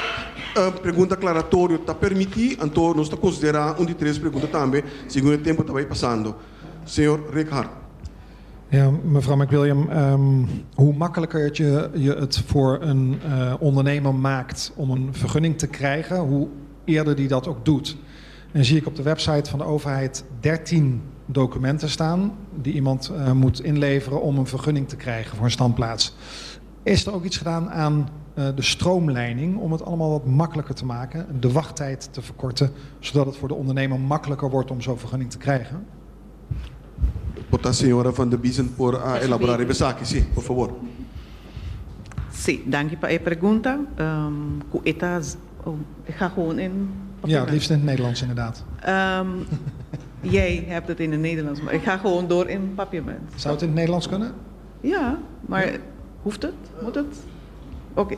Pergunta aclaratório está permitido, então nós está considerar de 3 perguntas também, segundo o tempo está vai passando. Senhor Rickard. Ja, mevrouw McWilliam, hoe makkelijker je het voor een ondernemer maakt om een vergunning te krijgen, hoe eerder die dat ook doet. En zie ik op de website van de overheid 13 documenten staan die iemand moet inleveren om een vergunning te krijgen voor een standplaats. Is er ook iets gedaan aan de stroomlijning om het allemaal wat makkelijker te maken, de wachttijd te verkorten, zodat het voor de ondernemer makkelijker wordt om zo'n vergunning te krijgen? Pota senhora van de Biesen por elaborar esse saque, sim, por favor. Sí, dank para a pergunta. Ik ga gewoon in. Ja, het liefst in het Nederlands inderdaad. Jij hebt het in het Nederlands, maar ik ga gewoon door in papiermunt. Zou het in het Nederlands kunnen? Ja, maar hoeft het? Moet het? Oké.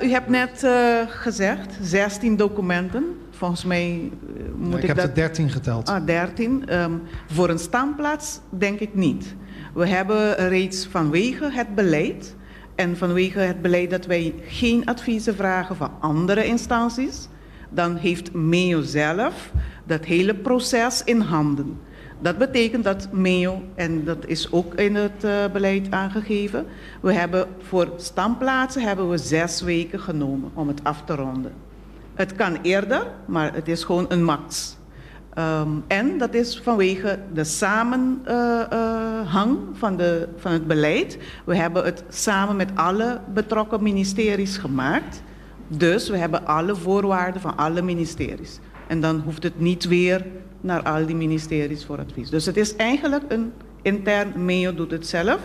U hebt net gezegd 16 documenten. Volgens mij moet ik heb er 13 geteld. 13. Voor een standplaats denk ik niet. We hebben reeds vanwege het beleid en vanwege het beleid dat wij geen adviezen vragen van andere instanties, dan heeft MEO zelf dat hele proces in handen. Dat betekent dat MEO, en dat is ook in het beleid aangegeven, we hebben voor standplaatsen hebben we 6 weken genomen om het af te ronden. Het kan eerder, maar het is gewoon een max. En dat is vanwege de samenhang van het beleid. We hebben het samen met alle betrokken ministeries gemaakt. Dus we hebben alle voorwaarden van alle ministeries. En dan hoeft het niet weer naar al die ministeries voor advies. Dus het is eigenlijk een intern, MEO doet het zelf,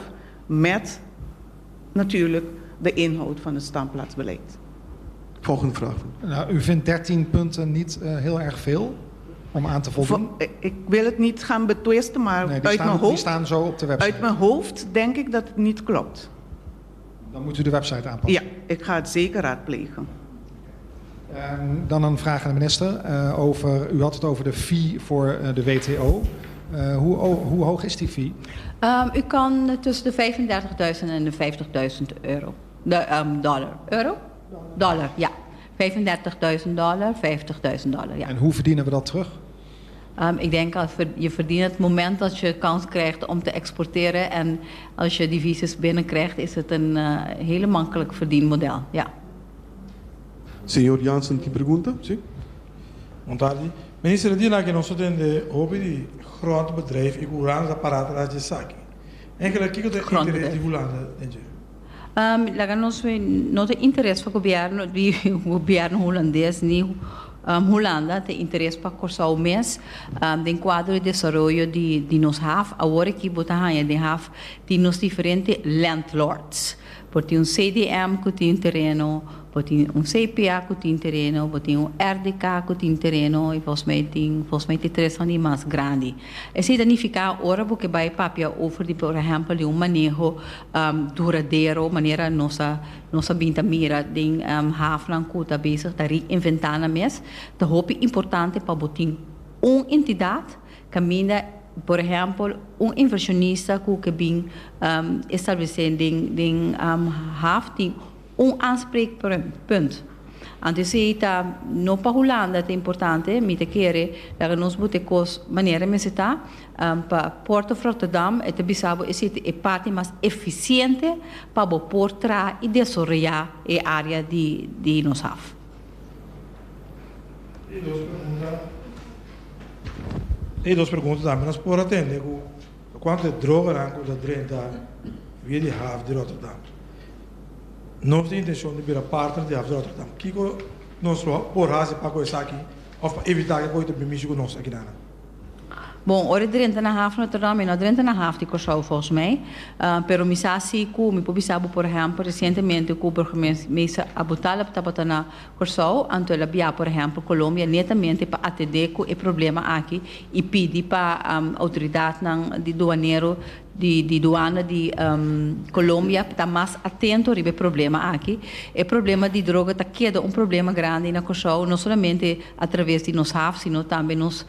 met natuurlijk de inhoud van het standplaatsbeleid. Volgende vraag. Nou, u vindt 13 punten niet heel erg veel? om aan te voldoen? Ik wil het niet gaan betwisten, maar Nee, die staan zo op de website. uit mijn hoofd denk ik dat het niet klopt. Dan moet u de website aanpassen. Ja, ik ga het zeker raadplegen. Dan een vraag aan de minister. U had het over de fee voor de WTO. Hoe hoog is die fee? U kan tussen de 35.000 en de 50.000 euro. Dollar. Euro? Dollar, ja. $35.000, $50.000, ja. En hoe verdienen we dat terug? Ik denk dat je verdient het moment dat je kans krijgt om te exporteren. En als je die visas binnenkrijgt, is het een hele makkelijk verdienmodel, ja. Senhor Jansen, die pergunta? Sim. Montardi. Minister, die na que nós temos de hobby de groot bedrijf, ik wil aan het apparaat dat je zag. Eigenlijk kijk het interesse die Holanda, denk je. Nós não tem interesse para o governo holandês nem Holanda tem interesse para cursar o mês do quadro de desenvolvimento de nós have agora que botar de have de nos diferentes landlords porque CDM que tem terreno porque CPA que tem terreno porque RDK que tem terreno e volgens mij tem três van die mais grande e se danificar ora porque vai papia over de por exemplo de manejo duradouro maneira nossa binta mira den havlan kuta bezig da reinventar na mes de hoop importante para botin entidade caminha por exemplo inversionista que bem estabelecendo den have aanspreekpunt. Antes no para Holanda é importante, me te querer, dat nós botekos maneira me está para Porto of Rotterdam, é bisabo é parte mais eficiente para por trás e desenvolver a área de nós have. E duas perguntas também, nós podemos atender quanto de droga ranco da 30 via de have de Rotterdam. Nós temos a intenção de virar partner de have de Rotterdam. Que nós por razão para começar aqui, ou para evitar que coisa bem com nós aqui na. Bom, ora 30,5 Rotterdam e não 30,5 de Curaçao volgens mij. Pero me sabe que me pobisabo por exemplo recentemente que o burgemeester Abutala estava na Curaçao, então ela via por exemplo Colômbia netamente para atender com o problema aqui e pedir para a autoridade de doaneiro de doana de Colômbia está mais atento ao problema aqui. O problema de droga está queda problema grande na Curaçao, não somente através de nos have, sino também nos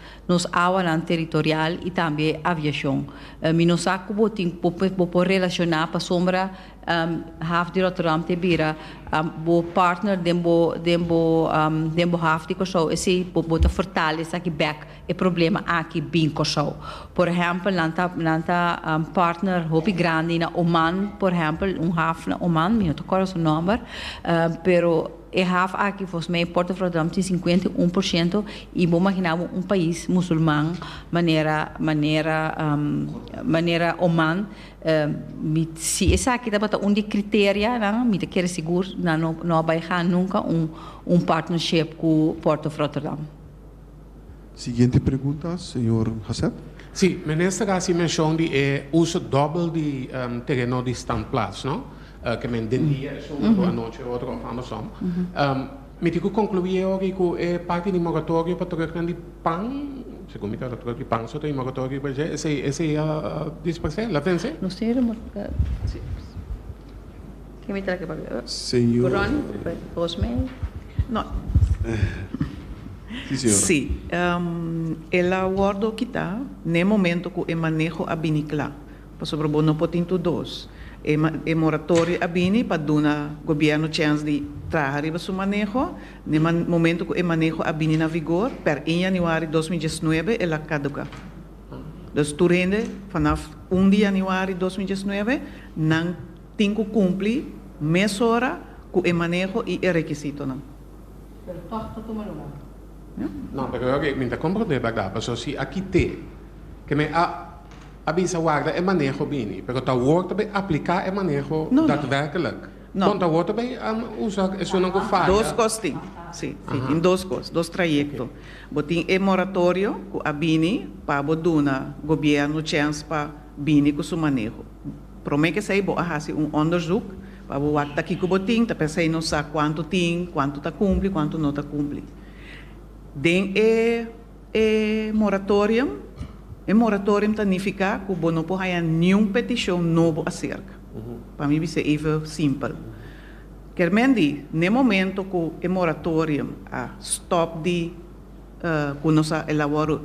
área territorial e também aviação. Nós saco botin por relacionar para sombra have de Rotterdam te bira bo partner dembo have de Curaçao esse bota fortalece aqui back o problema aqui bem Curaçao. Por exemplo, nanta partner hobby grande na Oman, por exemplo, have na Oman, me não recordo o nome, pero have aqui, volgens mij, Porto Rotterdam tem 51% e vou imaginar país muçulmano, maneira Oman, se essa aqui está de critério, não, me quer seguro, não vai ganhar nunca partnership com Porto Rotterdam. Siguiente pergunta, senhor Hassan. Sim, minister Gassi mencionou o uso doble de terreno de standplaats, não? Que me entendia, uma noite ou outra, andersom. Me digo concluir hoje que parte de moratório para trocar de PAN, segundo me trocar de PAN, só tem moratório para esse dispersar, lá vence? Não sei, que me traga para senhor. Coroni, Osme? Não. Sim, senhora. Sim, el acordo que está, no momento que o manejo a binicla, para sobre o não pode ter dois. E moratório a bini para dar governo chance de trabalhar seu manejo. No momento que o manejo a bini na vigor, per 1 januari 2019 ela caduca. Dus tu rende vanaf 1 de januari 2019 não tem que cumprir mês hora com o manejo e o requisito não. Pero toch tot uma lugar. Não, porque eu me compreendo para so se aqui tem que me avisa guarda é manejo bem, porque tá work também aplicar é manejo daadwerkelijk. Não. Então work também usa isso não faz. Dois costos, sim, tem dois costos, dois trajetos. Botin é moratório com a bini para boduna governo chance para bini com seu manejo. Promete que sei bo ahasi onderzoek para o acta aqui que botin, tá pensei não sabe quanto tem, quanto tá cumpre, quanto não tá cumpre. Den moratorium significa que você não pode nenhuma petição nova acerca. Para mim, isso é even simples. Quer dizer, no momento que o moratório stop de conosco elaboro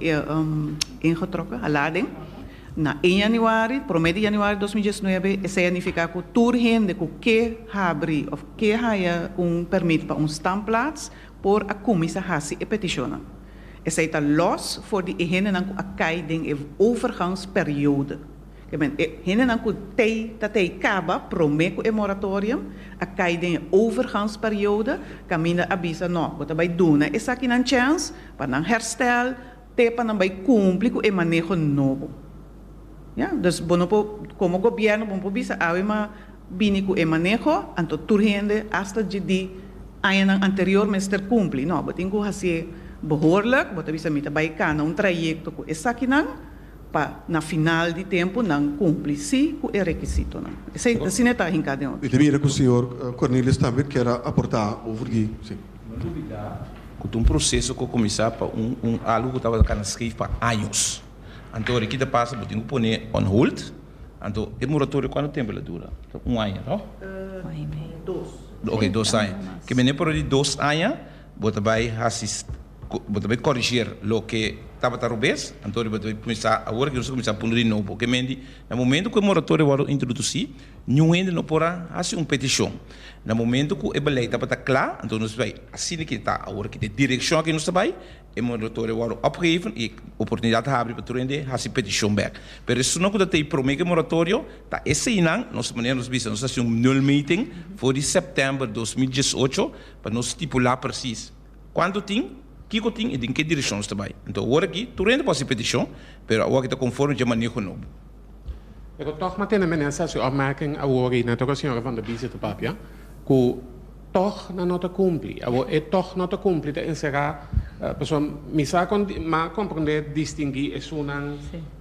ingetrokken, a lading, na 1 januari, promedio de januari 2019, isso significa que toda gente que abre ou que haya permit para standplaats por a comissão hasi e petitiona. Isso está los voor die gente que cai em overgangsperiode. Gente que acaba, promete o moratório, a cai em overgangsperiode, caminha avisa, não, você vai dar essa aqui na chance, para herstel, para não vai cumprir com o manejo novo. Então, como governo, vamos pensar, mas vini com o manejo, então toda gente, hasta de ano anterior, mas ter cumpre. Não, você tem que fazer behoorlijk, você bisa mita vai cá, trajecto com essa aqui para na final de tempo não cumpre com o requisito. Assim não está encadeado. Eu também que o senhor Cornelius também quer aportar over aqui. Que um processo que começar para algo que estava na escrever para anos. Então, aqui da passa, eu tenho que pôr on hold. Então, o moratório quanto tempo ele dura? Ano, não? 2. Ok, 2 anos. Que me por de 2 anos, você vai assistir. Você vai corrigir o que estava a rubes, então você vai começar agora que você começar a pôr de novo, porque no momento que o moratório vai introduzir, ninguém não pode fazer uma petição. No momento que a lei está clara, então nós vai assim que está agora que a direção que nós vai, o moratório vai opgeven e a oportunidade abre para turende fazer petição back. Mas isso não tem promete o moratório, tá esse ano nós maneiras nós fazemos um null meeting for de setembro de 2018 para nós estipular precis quanto tem que eu tenho e em que direção está vai. Então, agora aqui, tu ainda pode ser petição, mas agora está conforme de manejo novo. Eu toch maar tegen mensen als je opmerking agora na toca senhora van de visita papia, que toch na nota cumpri, agora toch nota cumpri de encerrar, pessoa me sabe mas compreender distinguir é uma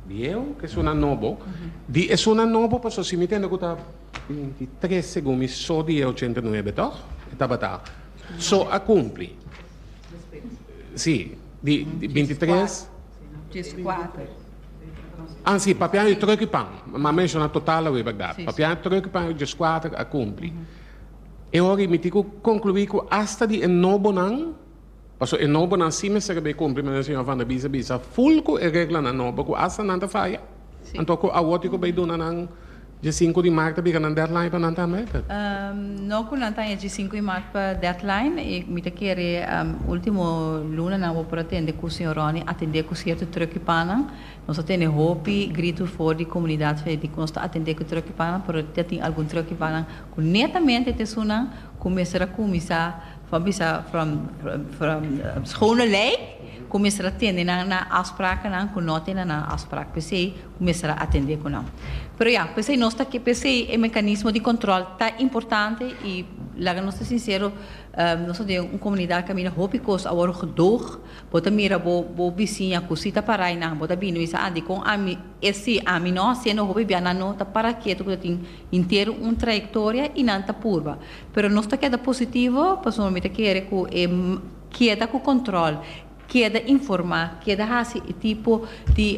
eu que é uma novo, de é uma novo pessoa se me tendo que tá 23 segundos só de 89 toch, está batado, só a cumpri. Sim, de 23? 14. Ah, sim, papiano e troco pão. Mas menciona total a verdade. Papiano e troco pão, 14 a cumprir. E ora, me digo concluir que hasta de novo não, porque o novo não sim me serve cumprir, mas a senhora van der Bisa, full com a regra na novo, que hasta não te falha. Então, a outra que vai dar não, de 5 de março, vai ganhar deadline para não ter meta? Não com não tem de 5 de março para deadline, e me te querer último luna não vou para atender com o senhor Rony, atender com o certo truque pana, nós temos hope grito fora de comunidade de que nós atender com o truque pana, por ter algum truque pana, que netamente te suna começar a começar from schone lei. Começar a atender na afspraken não, com nota na afspraak PC, começar a atender com não. Pero já, PC nós aqui PC é mecanismo de controle tá importante e lá nós sincero, nós temos uma comunidade que caminha hopicos agora gedoog, bota mira bo vizinha cosita para aí na, bota bino isso andi com ami esse ami nós sendo hopi biana no tá para quieto que tem inteiro uma trajetória e não tá purva. Pero nós tá queda positivo, pessoalmente quer que é com controle. Queda informar, queda esse tipo de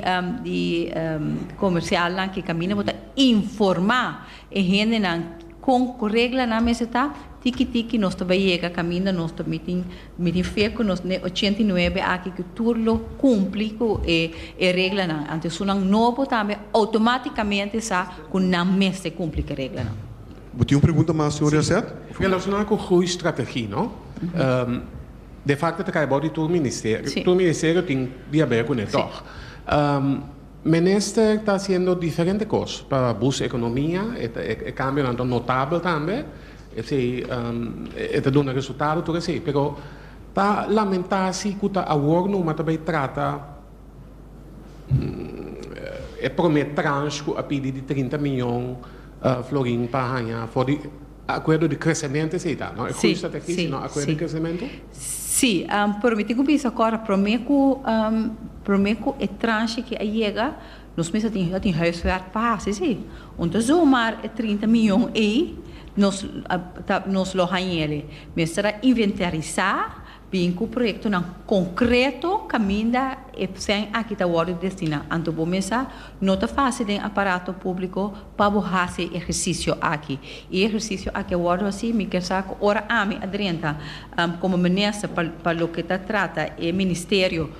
comercial que caminha para informar e gente com regra na mesa tá tiki nós também chega caminho nós também meeting feco nós 89 aqui que tudo cumpre com a regra não antes não novo também automaticamente sa com na mesa cumpre a regra não. Você tem uma pergunta mais senhor Yasset? Relacionado com groeistrategie, não? De facto, te cai body todo ministério. Todo ministério tem de ver com isso. Minister está fazendo diferentes coisas para buscar economia, é cambio notável também, está dando resultado, tudo assim. Mas está lamentar-se que está agora não também trata é promete tranche a pedir de 30 milhões florins para ganhar, for de acordo de crescimento, sei lá, não? É justo aqui, não? Acordo de crescimento? Sim, permite que eu agora prometo é tranche que chega, nós mesmos tem huiswerk para fazer, sim. Então, zomaar 30 milhões aí, nós lo ganhamos, mas será inventarizar Binco projeto não concreto caminho sem aqui tá o destina. Anto bomesa não tá fácil de aparato público para fazer exercício aqui. E exercício aqui o assim me quer saco ora a mim adrenta como ministra para o que tá trata e ministério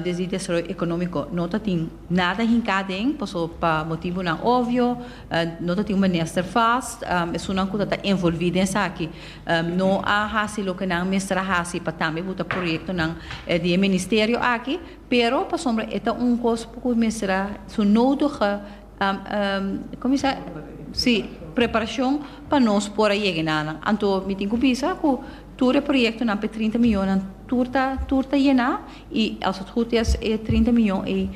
de desenvolvimento econômico não tem nada hincado em para motivo não óbvio não tem ministro faz é uma coisa está envolvida em aqui não há assim o que não mestra assim para também botar projeto não de ministério aqui pero para sombra é coisa pouco mestra so nodig como se sim preparação para nós por aí na anto me tenho que pensar que todo projeto não é 30 milhões turta llena e als het goed is 30 miljoen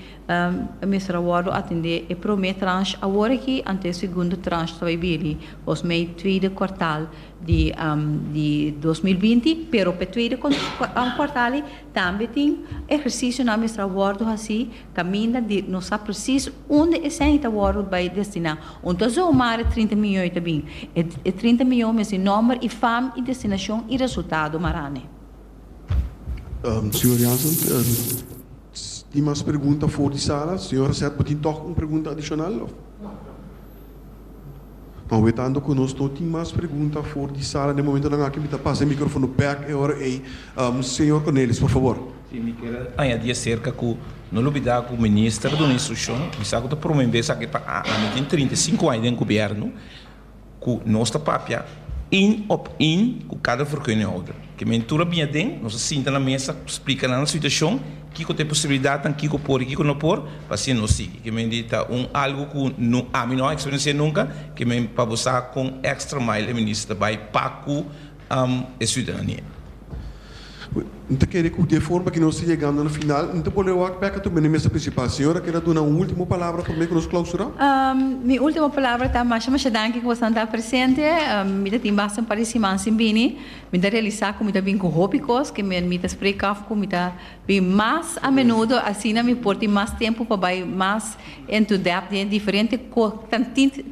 mesra waro atender e primeiro tranche agora aqui ante segundo tranche vai vir os meio tweede kwartaal de 2020 pero per tweede kwartaal também tem exercício na mesra waro assim caminha de não sabe preciso onde é essa waro vai destinar então só mais 30 milhões também e 30 milhões é número e fam e destinação e resultado marane. Senhor Jansen, tem mais perguntas fora de sala? Senhora Sete, tem toch uma pergunta adicional? Não, vetando conosco, tem mais perguntas fora de sala. No momento não há que me passa o microfone back agora. Senhor Cornelis, por favor. Sim, me quero añadir acerca que não olvidar que o ministro da instrução, me sabe que por uma vez aqui para tem 35 anos em governo, que nossa papia in com cada vergunninghouder. Que mentura bem den, nós senta na mesa, explica na situação, que tem possibilidade, que pôr, que não pôr, para ser não siga. Que me dita algo que não a mim não experiência nunca, que me para você com extra mile ministro vai paco a cidadania. Então, queria que de forma que nós chegamos no final, então podemos ir para a mesa principal. Senhora, quer dar uma última palavra para mim que nós clausurar? Minha última palavra está mais danke que você está presente. Me dá bastante parecido simbini. Me dá realizar como está bem com hópicos, que me dá explicar como está bem mais a menudo, assim me porte mais tempo para vai mais into depth de diferente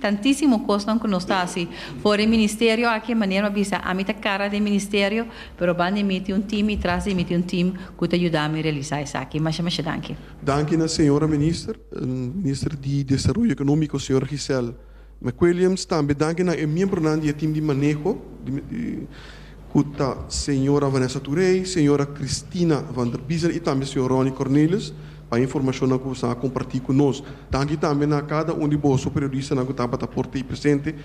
tantíssimo coisa que nós está assim. Fora o ministério aqui maneira bisa a mim tá cara de ministério, pero van emitir time traz emitir time que te ajuda a me realizar isso aqui. Mas danke. Danke na senhora ministra, ministra de Desenvolvimento Econômico, senhora Giselle McWilliams. Também danke na membro do time de manejo, a senhora Vanessa Touré, senhora Cristina van der Biesen e também senhora Ronnie Cornelis, para a informação que você vai compartilhar conosco. Danke também a cada de vós periodistas que está por presente.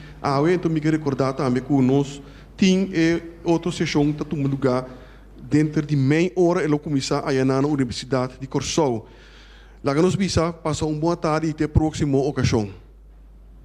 Então, me quero recordar também que nós temos outra sessão que está tomando lugar dentro de meia hora ela começa a na Universidade de Corsou. Lá que nos visa, passa uma boa tarde e até a próxima ocasião.